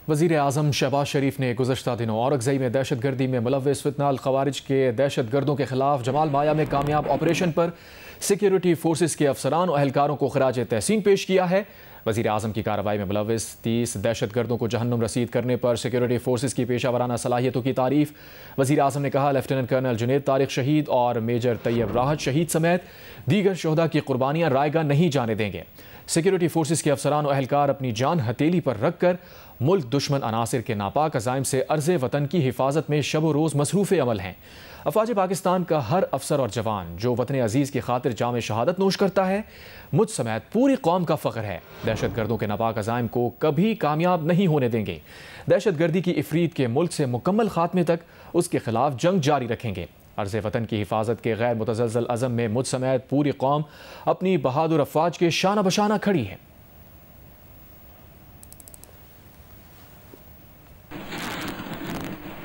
वज़ीर आज़म शहबाज शरीफ ने गुज़श्ता दिनों औरंगज़ई में दहशत गर्दी में मुलव्वस फितना अल ख़वारिज के दहशत गर्दों के खिलाफ जमाल माया में कामयाब ऑपरेशन पर सिक्योरिटी फोर्सेस के अफसरान और एहलकारों को खराज तहसीन पेश किया है। वज़ीर आज़म की कार्रवाई में मुलव्वस 30 दहशत गर्दों को जहन्नुम रसीद करने पर सिक्योरिटी फोर्सेस की पेशा वराना सलाहियतों की तारीफ। वज़ीर आज़म ने कहा, लेफ्टिनेंट कर्नल जुनैद तारिक शहीद और मेजर तैयब राहत शहीद समेत दीगर शोहदा की कुर्बानियाँ रायगा नहीं जाने देंगे। सिक्योरिटी फोर्सेस के अफसरान और एहलकार अपनी जान हथेली पर रख कर मुल्क दुश्मन अनासिर के नापाक अज़ाइम से अर्ज़ वतन की हिफाजत में शब रोज़ मसरूफ़ अमल हैं। अफ़वाज पाकिस्तान का हर अफसर और जवान जो वतन अजीज़ की खातिर जाम शहादत नोश करता है, मुझ समेत पूरी कौम का फ़ख्र है। दहशत गर्दों के नापाक अज़ाइम को कभी कामयाब नहीं होने देंगे। दहशत गर्दी की इफ़रीत के मुल्क से मुकम्मल खात्मे तक उसके खिलाफ जंग जारी रखेंगे। अर्ज़ वतन की हिफाजत के गैर मुतज़लज़ल अज़म में मुझ समेत पूरी कौम अपनी बहादुर अफ़वाज के शाना बशाना खड़ी है।